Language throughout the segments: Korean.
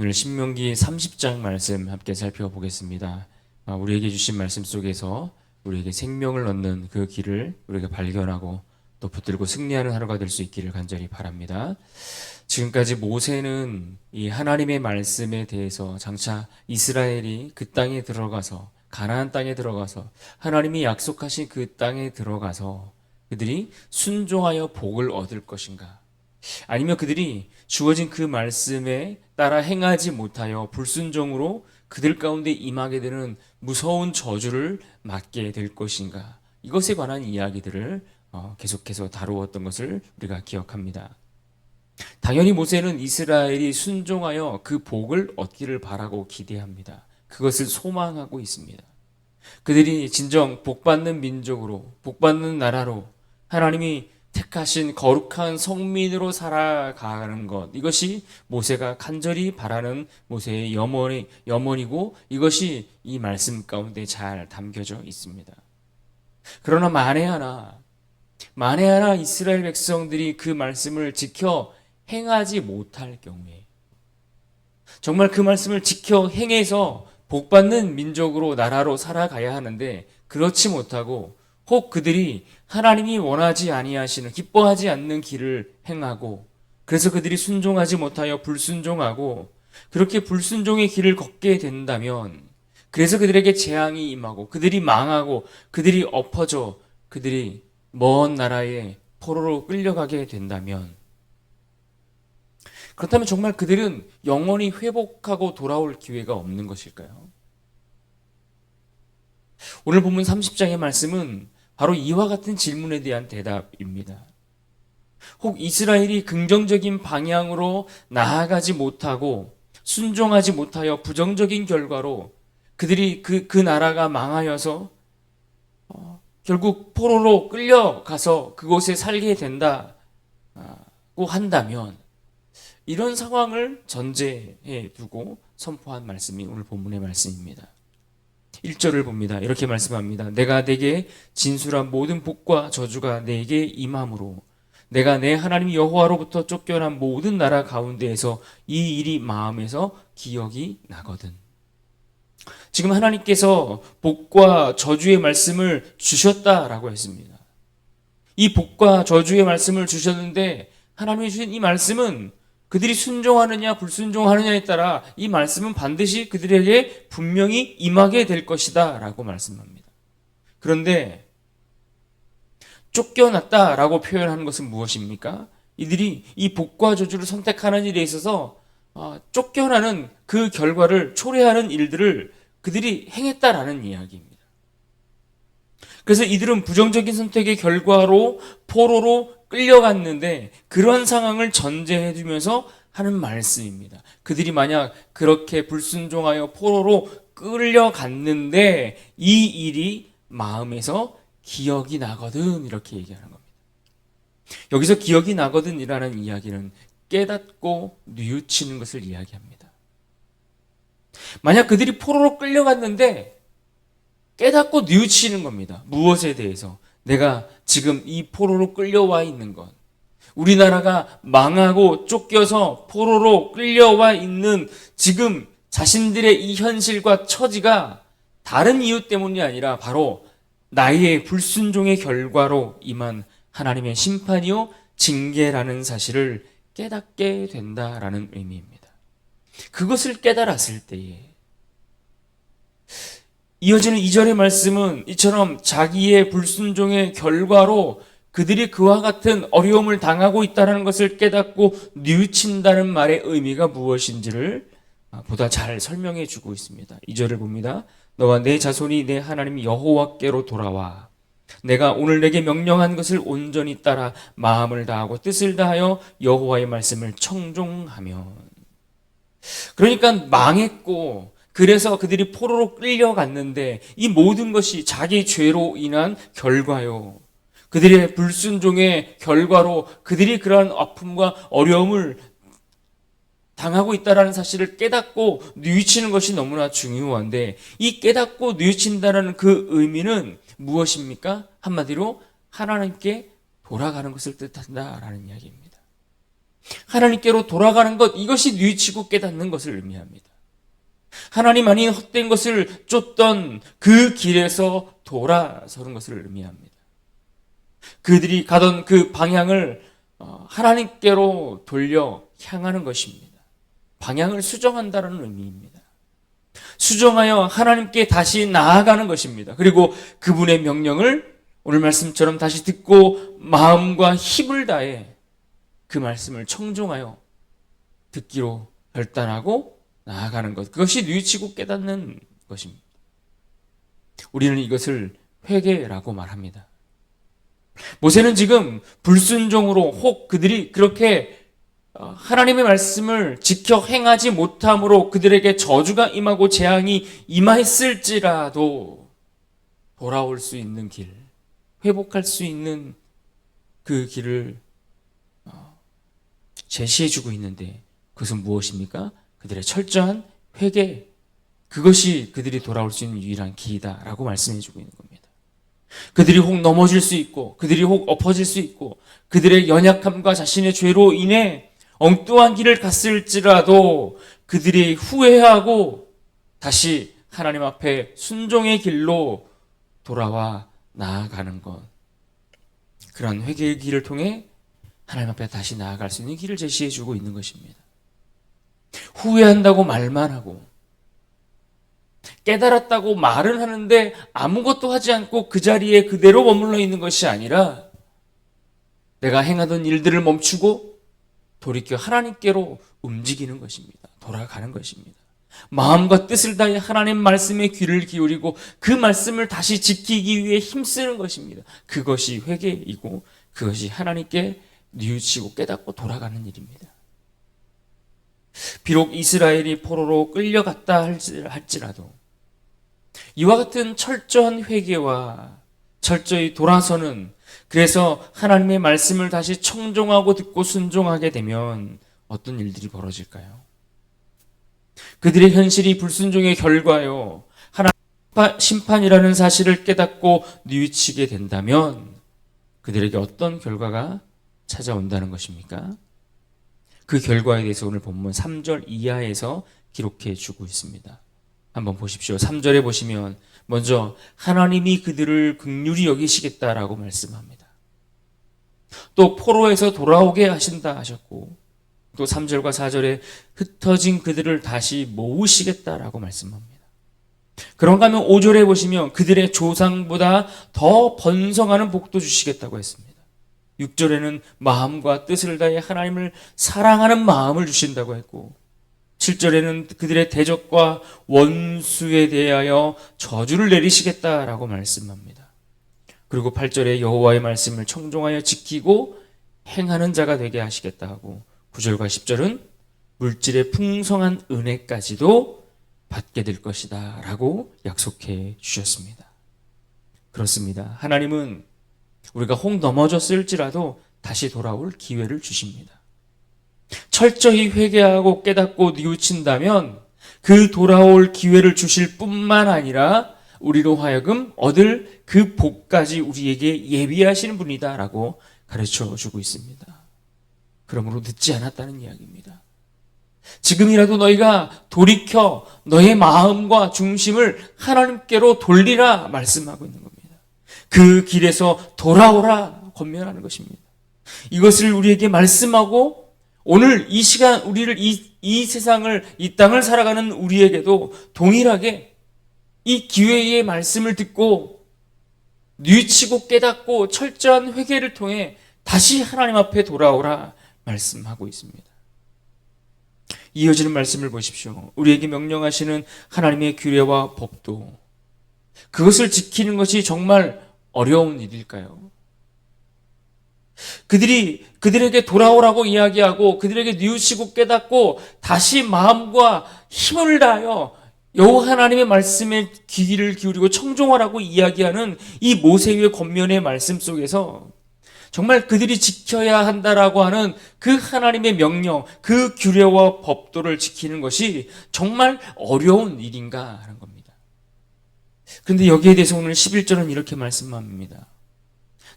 오늘 신명기 30장 말씀 함께 살펴보겠습니다. 우리에게 주신 말씀 속에서 우리에게 생명을 얻는 그 길을 우리가 발견하고 또 붙들고 승리하는 하루가 될 수 있기를 간절히 바랍니다. 지금까지 모세는 이 하나님의 말씀에 대해서 장차 이스라엘이 그 땅에 들어가서 가나안 땅에 들어가서 하나님이 약속하신 그 땅에 들어가서 그들이 순종하여 복을 얻을 것인가, 아니면 그들이 주어진 그 말씀에 따라 행하지 못하여 불순종으로 그들 가운데 임하게 되는 무서운 저주를 맞게 될 것인가, 이것에 관한 이야기들을 계속해서 다루었던 것을 우리가 기억합니다. 당연히 모세는 이스라엘이 순종하여 그 복을 얻기를 바라고 기대합니다. 그것을 소망하고 있습니다. 그들이 진정 복받는 민족으로, 복받는 나라로 하나님이 택하신 거룩한 성민으로 살아가는 것, 이것이 모세가 간절히 바라는 모세의 염원이고 이것이 이 말씀 가운데 잘 담겨져 있습니다. 그러나 만에 하나 이스라엘 백성들이 그 말씀을 지켜 행하지 못할 경우에, 정말 그 말씀을 지켜 행해서 복받는 민족으로 나라로 살아가야 하는데 그렇지 못하고 혹 그들이 하나님이 원하지 아니하시는, 기뻐하지 않는 길을 행하고, 그래서 그들이 순종하지 못하여 불순종하고 그렇게 불순종의 길을 걷게 된다면, 그래서 그들에게 재앙이 임하고 그들이 망하고 그들이 엎어져 그들이 먼 나라에 포로로 끌려가게 된다면, 그렇다면 정말 그들은 영원히 회복하고 돌아올 기회가 없는 것일까요? 오늘 본문 30장의 말씀은 바로 이와 같은 질문에 대한 대답입니다. 혹 이스라엘이 긍정적인 방향으로 나아가지 못하고 순종하지 못하여 부정적인 결과로 그들이 그 나라가 망하여서 결국 포로로 끌려가서 그곳에 살게 된다고 한다면, 이런 상황을 전제해 두고 선포한 말씀이 오늘 본문의 말씀입니다. 1절을 봅니다. 이렇게 말씀합니다. 내가 내게 진술한 모든 복과 저주가 내게 임함으로 내가 내 하나님 여호와로부터 쫓겨난 모든 나라 가운데에서 이 일이 마음에서 기억이 나거든. 지금 하나님께서 복과 저주의 말씀을 주셨다라고 했습니다. 이 복과 저주의 말씀을 주셨는데, 하나님이 주신 이 말씀은 그들이 순종하느냐 불순종하느냐에 따라 이 말씀은 반드시 그들에게 분명히 임하게 될 것이다 라고 말씀합니다. 그런데 쫓겨났다라고 표현하는 것은 무엇입니까? 이들이 이 복과 저주를 선택하는 일에 있어서 쫓겨나는 그 결과를 초래하는 일들을 그들이 행했다라는 이야기입니다. 그래서 이들은 부정적인 선택의 결과로 포로로 끌려갔는데, 그런 상황을 전제해 두면서 하는 말씀입니다. 그들이 만약 그렇게 불순종하여 포로로 끌려갔는데 이 일이 마음에서 기억이 나거든, 이렇게 얘기하는 겁니다. 여기서 기억이 나거든이라는 이야기는 깨닫고 뉘우치는 것을 이야기합니다. 만약 그들이 포로로 끌려갔는데 깨닫고 뉘우치는 겁니다. 무엇에 대해서? 내가 지금 이 포로로 끌려와 있는 것, 우리나라가 망하고 쫓겨서 포로로 끌려와 있는 지금 자신들의 이 현실과 처지가 다른 이유 때문이 아니라 바로 나의 불순종의 결과로 임한 하나님의 심판이요 징계라는 사실을 깨닫게 된다라는 의미입니다. 그것을 깨달았을 때에 이어지는 2절의 말씀은 이처럼 자기의 불순종의 결과로 그들이 그와 같은 어려움을 당하고 있다는 것을 깨닫고 뉘우친다는 말의 의미가 무엇인지를 보다 잘 설명해 주고 있습니다. 2절을 봅니다. 너와 내 자손이 내 하나님 여호와께로 돌아와 내가 오늘 내게 명령한 것을 온전히 따라 마음을 다하고 뜻을 다하여 여호와의 말씀을 청종하면. 그러니까 망했고 그래서 그들이 포로로 끌려갔는데 이 모든 것이 자기 죄로 인한 결과요, 그들의 불순종의 결과로 그들이 그러한 아픔과 어려움을 당하고 있다는 사실을 깨닫고 뉘우치는 것이 너무나 중요한데, 이 깨닫고 뉘우친다는 그 의미는 무엇입니까? 한마디로 하나님께 돌아가는 것을 뜻한다라는 이야기입니다. 하나님께로 돌아가는 것, 이것이 뉘우치고 깨닫는 것을 의미합니다. 하나님 아닌 헛된 것을 쫓던 그 길에서 돌아서는 것을 의미합니다. 그들이 가던 그 방향을 하나님께로 돌려 향하는 것입니다. 방향을 수정한다는 의미입니다. 수정하여 하나님께 다시 나아가는 것입니다. 그리고 그분의 명령을 오늘 말씀처럼 다시 듣고 마음과 힘을 다해 그 말씀을 청종하여 듣기로 결단하고 나아가는 것. 그것이 뉘우치고 깨닫는 것입니다. 우리는 이것을 회개라고 말합니다. 모세는 지금 불순종으로 혹 그들이 그렇게 하나님의 말씀을 지켜 행하지 못함으로 그들에게 저주가 임하고 재앙이 임하였을지라도 돌아올 수 있는 길, 회복할 수 있는 그 길을 제시해주고 있는데 그것은 무엇입니까? 그들의 철저한 회개, 그것이 그들이 돌아올 수 있는 유일한 길이다라고 말씀해주고 있는 겁니다. 그들이 혹 넘어질 수 있고 그들이 혹 엎어질 수 있고 그들의 연약함과 자신의 죄로 인해 엉뚱한 길을 갔을지라도 그들이 후회하고 다시 하나님 앞에 순종의 길로 돌아와 나아가는 것, 그런 회개의 길을 통해 하나님 앞에 다시 나아갈 수 있는 길을 제시해주고 있는 것입니다. 후회한다고 말만 하고 깨달았다고 말은 하는데 아무것도 하지 않고 그 자리에 그대로 머물러 있는 것이 아니라 내가 행하던 일들을 멈추고 돌이켜 하나님께로 움직이는 것입니다. 돌아가는 것입니다. 마음과 뜻을 다해 하나님 말씀에 귀를 기울이고 그 말씀을 다시 지키기 위해 힘쓰는 것입니다. 그것이 회개이고 그것이 하나님께 뉘우치고 깨닫고 돌아가는 일입니다. 비록 이스라엘이 포로로 끌려갔다 할지라도 이와 같은 철저한 회개와 철저히 돌아서는, 그래서 하나님의 말씀을 다시 청종하고 듣고 순종하게 되면 어떤 일들이 벌어질까요? 그들의 현실이 불순종의 결과요, 하나님 심판이라는 사실을 깨닫고 뉘우치게 된다면 그들에게 어떤 결과가 찾아온다는 것입니까? 그 결과에 대해서 오늘 본문 3절 이하에서 기록해 주고 있습니다. 한번 보십시오. 3절에 보시면 먼저 하나님이 그들을 긍휼히 여기시겠다라고 말씀합니다. 또 포로에서 돌아오게 하신다 하셨고, 또 3절과 4절에 흩어진 그들을 다시 모으시겠다라고 말씀합니다. 그런가 하면 5절에 보시면 그들의 조상보다 더 번성하는 복도 주시겠다고 했습니다. 6절에는 마음과 뜻을 다해 하나님을 사랑하는 마음을 주신다고 했고, 7절에는 그들의 대적과 원수에 대하여 저주를 내리시겠다라고 말씀합니다. 그리고 8절에 여호와의 말씀을 청종하여 지키고 행하는 자가 되게 하시겠다 하고, 9절과 10절은 물질의 풍성한 은혜까지도 받게 될 것이다 라고 약속해 주셨습니다. 그렇습니다. 하나님은 우리가 혹 넘어졌을지라도 다시 돌아올 기회를 주십니다. 철저히 회개하고 깨닫고 뉘우친다면 그 돌아올 기회를 주실 뿐만 아니라 우리로 하여금 얻을 그 복까지 우리에게 예비하시는 분이다 라고 가르쳐 주고 있습니다. 그러므로 늦지 않았다는 이야기입니다. 지금이라도 너희가 돌이켜 너의 마음과 중심을 하나님께로 돌리라 말씀하고 있는 겁니다. 그 길에서 돌아오라 권면하는 것입니다. 이것을 우리에게 말씀하고 오늘 이 시간 우리를 이 세상을, 이 땅을 살아가는 우리에게도 동일하게 이 기회의 말씀을 듣고 뉘우치고 깨닫고 철저한 회개를 통해 다시 하나님 앞에 돌아오라 말씀하고 있습니다. 이어지는 말씀을 보십시오. 우리에게 명령하시는 하나님의 규례와 법도, 그것을 지키는 것이 정말 어려운 일일까요? 그들에게 돌아오라고 이야기하고 그들에게 뉘우치고 깨닫고 다시 마음과 힘을 다하여 여호와 하나님의 말씀에 귀를 기울이고 청종하라고 이야기하는 이 모세의 권면의 말씀 속에서 정말 그들이 지켜야 한다라고 하는 그 하나님의 명령, 그 규례와 법도를 지키는 것이 정말 어려운 일인가 하는 겁니다. 그런데 여기에 대해서 오늘 11절은 이렇게 말씀합니다.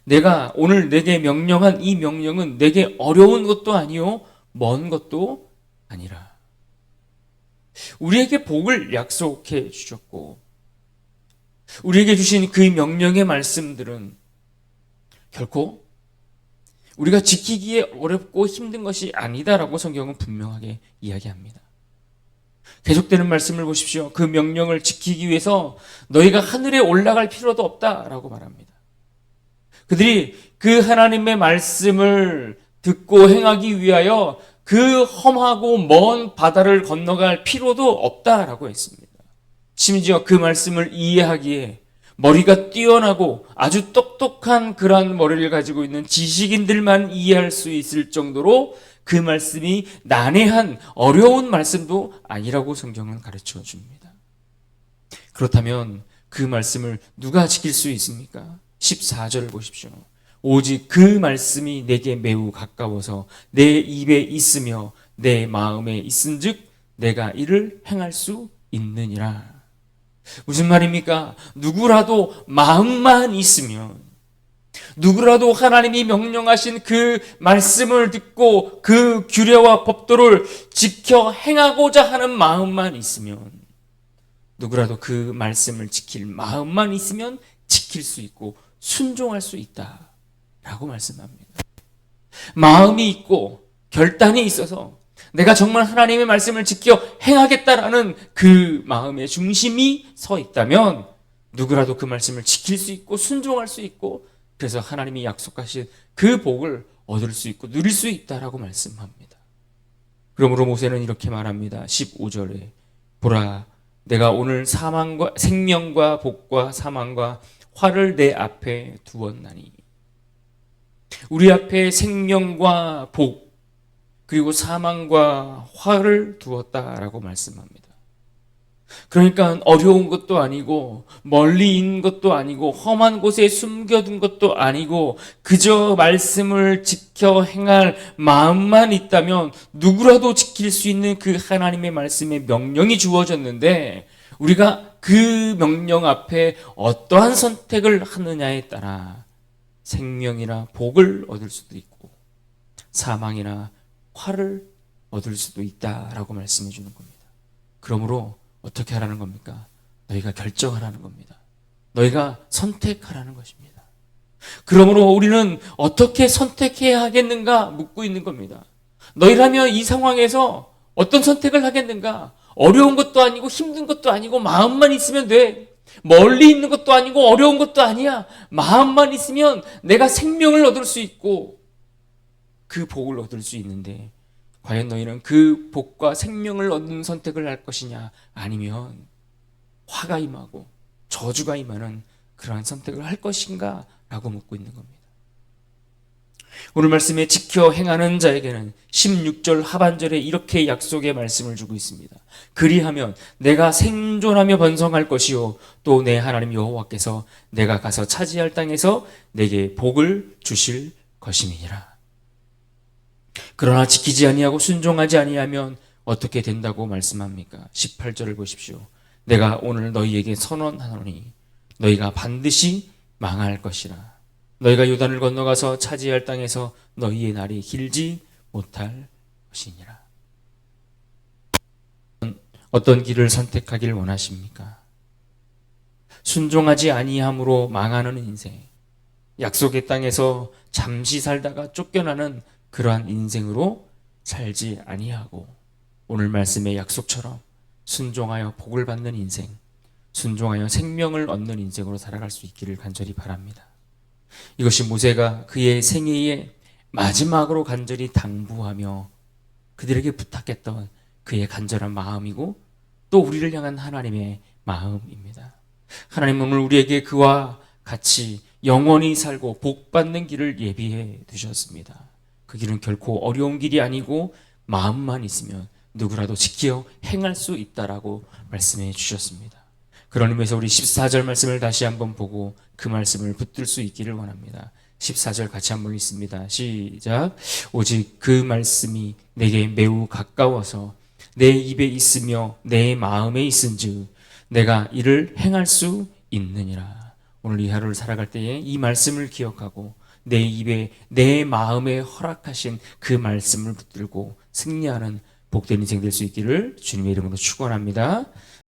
내가 오늘 내게 명령한 이 명령은 내게 어려운 것도 아니요 먼 것도 아니라. 우리에게 복을 약속해 주셨고 우리에게 주신 그 명령의 말씀들은 결코 우리가 지키기에 어렵고 힘든 것이 아니다라고 성경은 분명하게 이야기합니다. 계속되는 말씀을 보십시오. 그 명령을 지키기 위해서 너희가 하늘에 올라갈 필요도 없다라고 말합니다. 그들이 그 하나님의 말씀을 듣고 행하기 위하여 그 험하고 먼 바다를 건너갈 필요도 없다라고 했습니다. 심지어 그 말씀을 이해하기에 머리가 뛰어나고 아주 똑똑한 그러한 머리를 가지고 있는 지식인들만 이해할 수 있을 정도로 그 말씀이 난해한 어려운 말씀도 아니라고 성경은 가르쳐 줍니다. 그렇다면 그 말씀을 누가 지킬 수 있습니까? 14절을 보십시오. 오직 그 말씀이 내게 매우 가까워서 내 입에 있으며 내 마음에 있은즉 내가 이를 행할 수 있느니라. 무슨 말입니까? 누구라도 마음만 있으면, 누구라도 하나님이 명령하신 그 말씀을 듣고 그 규례와 법도를 지켜 행하고자 하는 마음만 있으면, 누구라도 그 말씀을 지킬 마음만 있으면 지킬 수 있고 순종할 수 있다라고 말씀합니다. 마음이 있고 결단이 있어서 내가 정말 하나님의 말씀을 지켜 행하겠다라는 그 마음의 중심이 서 있다면 누구라도 그 말씀을 지킬 수 있고 순종할 수 있고 그래서 하나님이 약속하신 그 복을 얻을 수 있고 누릴 수 있다라고 말씀합니다. 그러므로 모세는 이렇게 말합니다. 15절에 보라 내가 오늘 생명과 복과 사망과 화를 내 앞에 두었나니. 우리 앞에 생명과 복 그리고 사망과 화를 두었다라고 말씀합니다. 그러니까 어려운 것도 아니고 멀리 있는 것도 아니고 험한 곳에 숨겨둔 것도 아니고 그저 말씀을 지켜 행할 마음만 있다면 누구라도 지킬 수 있는 그 하나님의 말씀의 명령이 주어졌는데 우리가 그 명령 앞에 어떠한 선택을 하느냐에 따라 생명이나 복을 얻을 수도 있고 사망이나 화를 얻을 수도 있다라고 말씀해 주는 겁니다. 그러므로 어떻게 하라는 겁니까? 너희가 결정하라는 겁니다. 너희가 선택하라는 것입니다. 그러므로 우리는 어떻게 선택해야 하겠는가 묻고 있는 겁니다. 너희라면 이 상황에서 어떤 선택을 하겠는가? 어려운 것도 아니고 힘든 것도 아니고 마음만 있으면 돼. 멀리 있는 것도 아니고 어려운 것도 아니야. 마음만 있으면 내가 생명을 얻을 수 있고 그 복을 얻을 수 있는데 과연 너희는 그 복과 생명을 얻는 선택을 할 것이냐 아니면 화가 임하고 저주가 임하는 그러한 선택을 할 것인가 라고 묻고 있는 겁니다. 오늘 말씀에 지켜 행하는 자에게는 16절 하반절에 이렇게 약속의 말씀을 주고 있습니다. 그리하면 내가 생존하며 번성할 것이요 또 내 하나님 여호와께서 내가 가서 차지할 땅에서 내게 복을 주실 것임이니라. 그러나 지키지 아니하고 순종하지 아니하면 어떻게 된다고 말씀합니까? 18절을 보십시오. 내가 오늘 너희에게 선언하노니 너희가 반드시 망할 것이라. 너희가 요단을 건너가서 차지할 땅에서 너희의 날이 길지 못할 것이니라. 어떤 길을 선택하길 원하십니까? 순종하지 아니함으로 망하는 인생, 약속의 땅에서 잠시 살다가 쫓겨나는 그러한 인생으로 살지 아니하고 오늘 말씀의 약속처럼 순종하여 복을 받는 인생, 순종하여 생명을 얻는 인생으로 살아갈 수 있기를 간절히 바랍니다. 이것이 모세가 그의 생애의 마지막으로 간절히 당부하며 그들에게 부탁했던 그의 간절한 마음이고 또 우리를 향한 하나님의 마음입니다. 하나님은 오늘 우리에게 그와 같이 영원히 살고 복받는 길을 예비해 두셨습니다. 그 길은 결코 어려운 길이 아니고 마음만 있으면 누구라도 지켜 행할 수 있다라고 말씀해 주셨습니다. 그런 의미에서 우리 14절 말씀을 다시 한번 보고 그 말씀을 붙들 수 있기를 원합니다. 14절 같이 한번 읽습니다. 시작. 오직 그 말씀이 내게 매우 가까워서 내 입에 있으며 내 마음에 있은즉 내가 이를 행할 수 있느니라. 오늘 이 하루를 살아갈 때에 이 말씀을 기억하고 내 입에 내 마음에 허락하신 그 말씀을 붙들고 승리하는 복된 인생 될 수 있기를 주님의 이름으로 축원합니다.